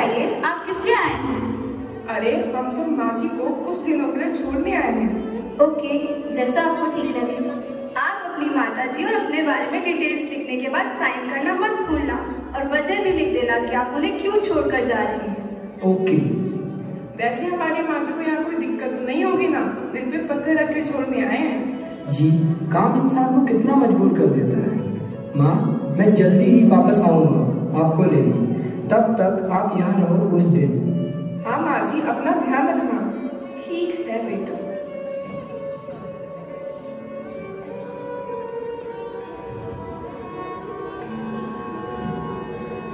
बताइए, आप किससे आए हैं? अरे हम तो माँ जी को कुछ दिनों के लिए छोड़ने आए हैं। ओके, जैसा आपको ठीक लगे। आप अपनी माता जी और अपने बारे में डिटेल्स लिखने के बाद साइन करना मत भूलना और वजह भी लिख देना कि आप उन्हें क्यों छोड़कर जा रहे हैं। ओके। वैसे हमारी माँ जी को यहाँ कोई दिक्कत तो नहीं होगी ना? दिल पे पत्थर रख के छोड़ने आए हैं। जी, काम इंसान को कितना मजबूर कर देता है। माँ, मैं जल्दी ही वापस आऊँगा आपको लेने। तब तक आप यहाँ रहो कुछ दिन। हाँ माँ जी, अपना ध्यान रखना। ठीक है बेटा।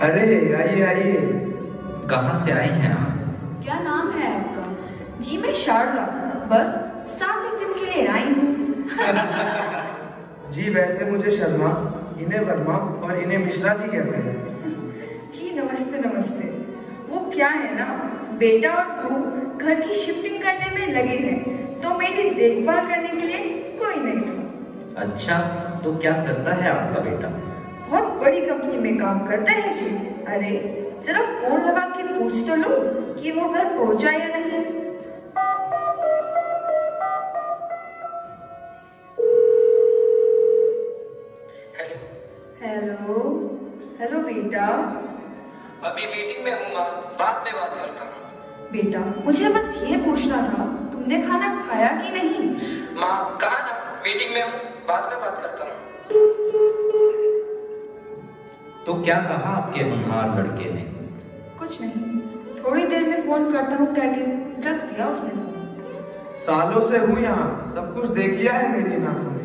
अरे आइए आइए। कहाँ से आई हैं आप? क्या नाम है आपका? जी मैं शारदा, बस 7 दिन के लिए आई हूँ। जी वैसे मुझे शर्मा, इन्हें वर्मा और इन्हें मिश्रा जी कहते हैं। जी नमस्ते नमस्ते। वो क्या है ना, बेटा और बहू घर की शिफ्टिंग करने में लगे हैं, तो मेरी देखभाल करने के लिए कोई नहीं था। अच्छा, तो क्या करता है आपका बेटा? बहुत बड़ी कंपनी में काम करता है जी। अरे जरा फोन लगा के पूछ तो लो कि वो घर पहुंचा या नहीं। हेलो हेलो बेटा। अभी मीटिंग में हूँ माँ, बाद में बात करता हूँ। बेटा मुझे बस ये पूछना था, तुमने खाना खाया कि नहीं? माँ कहा ना, मीटिंग में हूँ, बाद में बात करता हूँ। तो क्या कहा आपके होनहार लड़के ने? कुछ नहीं, थोड़ी देर में फोन करता हूँ कह के रख दिया उसने फोन। सालों से हूँ यहाँ, सब कुछ देख लिया है मेरी आंखों ने।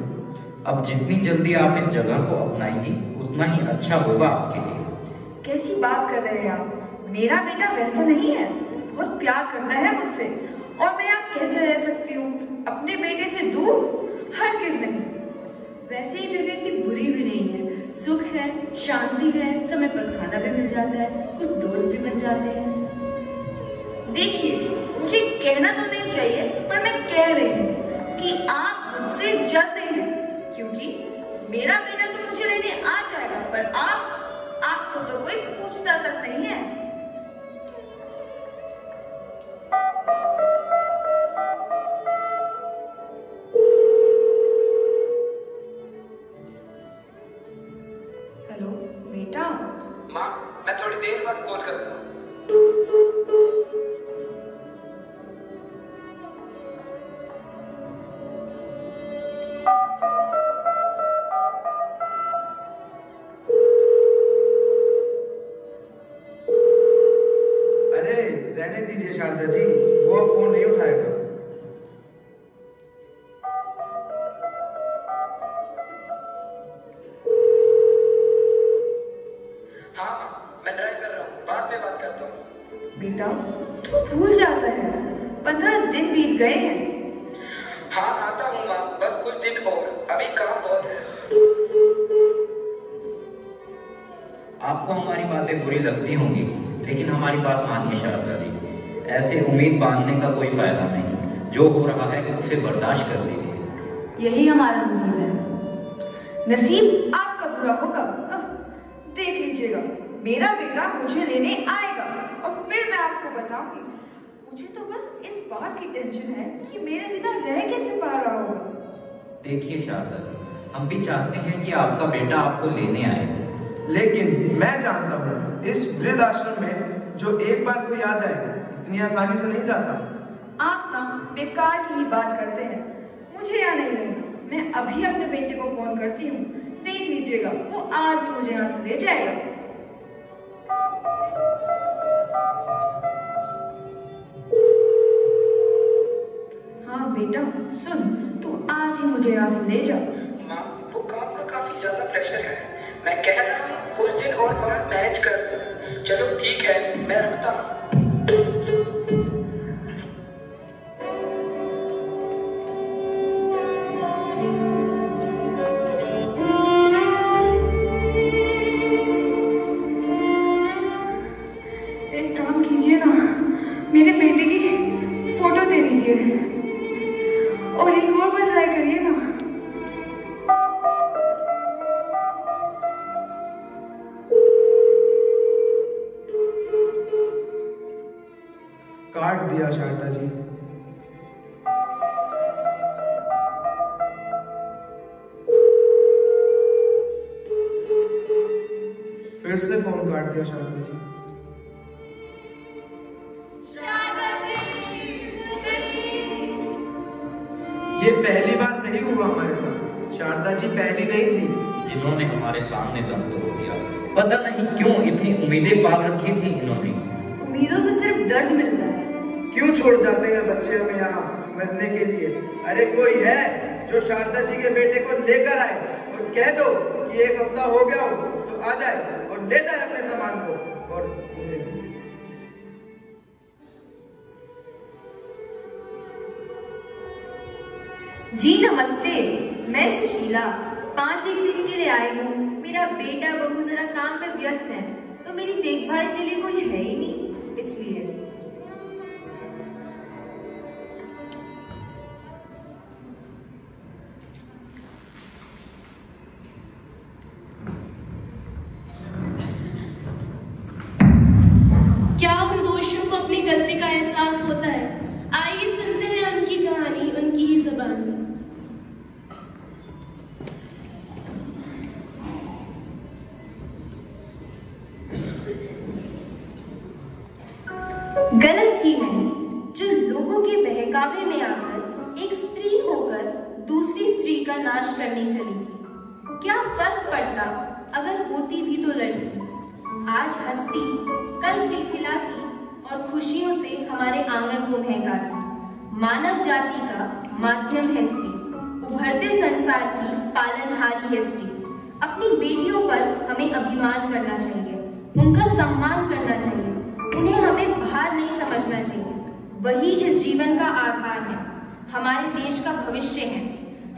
अब जितनी जल्दी आप इस जगह को अपनाएंगी उतना ही अच्छा होगा आपके लिए। कैसी बात कर रहे हैं आप? मेरा बेटा वैसा नहीं है, बहुत प्यार करता है मुझसे। और मैं आप कैसे रह सकती हूँ अपने बेटे से दूर? हर किस नहीं। वैसे ही जगह इतनी बुरी भी नहीं है, सुख है, शांति है, समय पर खाना भी मिल जाता है, कुछ दोस्त भी बन जाते हैं। देखिए, मुझे कहना तो नहीं चाहिए, पर मैं कह रही हूँ कि आप मुझसे जलते हैं, क्योंकि मेरा बेटा तो मुझे लेने आ जाएगा, पर आपको तो कोई पूछता तक नहीं है। हेलो बेटा। माँ मैं थोड़ी देर बाद कॉल करूँगा। अरे रहने दीजिए शारदा जी, वो अब फोन नहीं उठाएगा। हाँ माँ मैं ड्राइव कर रहा हूँ, बाद में बात करता हूँ। बेटा तू भूल जाता है, 15 दिन बीत गए हैं। हाँ आता हूँ माँ, बस कुछ दिन और, अभी काम बहुत है। आपको हमारी बातें बुरी लगती होंगी, लेकिन हमारी बात मानिए शारदा जी। ऐसे उम्मीद बांधने का कोई फायदा नहीं। जो हो रहा है उसे बर्दाश्त कर लीजिए। यही हमारा नसीब है। नसीब आपका बुरा होगा। देख लीजिएगा, मेरा बेटा मुझे लेने आएगा और फिर मैं आपको बताऊंगी। मुझे तो बस इस बात की टेंशन है कि मेरे बिना रह कैसे पा रहा होगा। देखिए शारदा जी, हम भी चाहते हैं कि आपका बेटा आपको लेने आए, लेकिन मैं जानता हूँ इस वृद्ध आश्रम में जो एक बार कोई आ जाए इतनी आसानी से नहीं जाता। आप ना बेकार की ही बात करते हैं, मुझे यहाँ नहीं रहना। मैं अभी अपने बेटे को फोन करती हूँ, देख लीजिएगा वो आज ही मुझे यहाँ से ले जाएगा। हाँ बेटा सुन, तू आज ही मुझे यहाँ से ले जा। माँ वो काम का काफी ज्यादा प्रेशर है, मैं कह रहा हूँ कुछ दिन और बाद मैनेज कर। चलो ठीक है, मैं रखता हूँ। एक काम कीजिए ना, मेरे बेटे की फोटो दे दीजिए और एक और बार ट्राई करिए ना। काट दिया शारदा जी। फिर से फोन काट दिया शारदा जी। ये पहली बार नहीं हुआ हमारे साथ। शारदा जी पहली नहीं थी जिन्होंने हमारे सामने दम तोड़ दिया। पता नहीं क्यों इतनी उम्मीदें पाल रखी थी इन्होंने। उम्मीदों से सिर्फ दर्द मिलता है। क्यों छोड़ जाते हैं बच्चे हमें यहाँ मरने के लिए? अरे कोई है जो शारदा जी के बेटे को लेकर आए और कह दो कि 1 हफ्ता हो गया हो तो आ जाए और ले जाए अपने सामान को और उन्हें भी। जी नमस्ते, मैं सुशीला 5-1 दिन के लिए आई हूँ। मेरा बेटा बहू जरा काम में व्यस्त है तो मेरी देखभाल के लिए कोई है ही नहीं, इसलिए। क्या उन दोषियों को अपनी गलती का एहसास होता है? आइए सुनते हैं उनकी कहानी उनकी ही ज़बान में। गलत थी मैं जो लोगों के बहकावे में आकर एक स्त्री होकर दूसरी स्त्री का नाश करने चली थी। क्या फर्क पड़ता अगर होती भी तो लड़की। आज हंसती, कल खिलखिलाती और खुशियों से हमारे आंगन को महकाती। मानव जाति का माध्यम है स्त्री, उभरते संसार की पालनहारी है स्त्री। अपनी बेटियों पर हमें अभिमान करना चाहिए, उनका सम्मान करना चाहिए, उन्हें हमें भार नहीं समझना चाहिए। वही इस जीवन का आधार है, हमारे देश का भविष्य है।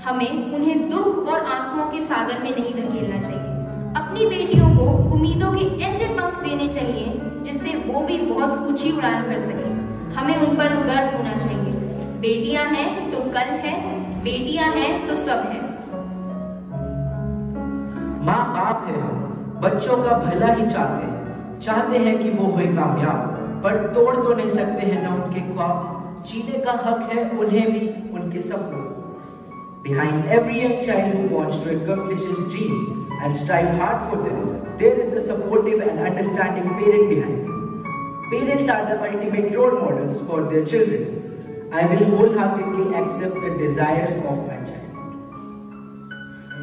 हमें उन्हें दुख और आंसुओं के सागर में नहीं धकेलना चाहिए। अपनी बेटियों को उम्मीदों के ऐसे पंख देने चाहिए जिससे वो भी बहुत ऊंची उड़ान कर सके। हमें उन पर गर्व होना चाहिए। बेटियां हैं तो कल है, बेटियां हैं तो सब है। माँ बाप है हम, बच्चों का भला ही चाहते हैं कि वो होए कामयाब, पर तोड़ तो नहीं सकते हैं ना उनके ख्वाब। जीने का हक है उन्हें भी उनके सपनों। Behind every young child who wants to accomplish his dreams and strive hard for them, there is a supportive and understanding parent behind. Parents are the ultimate role models for their children. I will wholeheartedly accept the desires of my child.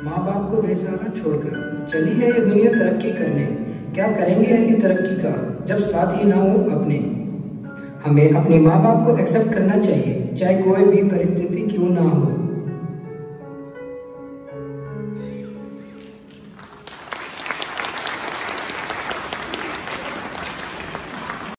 माँ बाप को बेसहारा छोड़कर चली है ये दुनिया तरक्की करने। क्या करेंगे ऐसी तरक्की का जब साथ ही ना हो अपने। हमें अपने माँ बाप को एक्सेप्ट करना चाहिए, चाहे कोई भी परिस्थिति क्यों ना हो।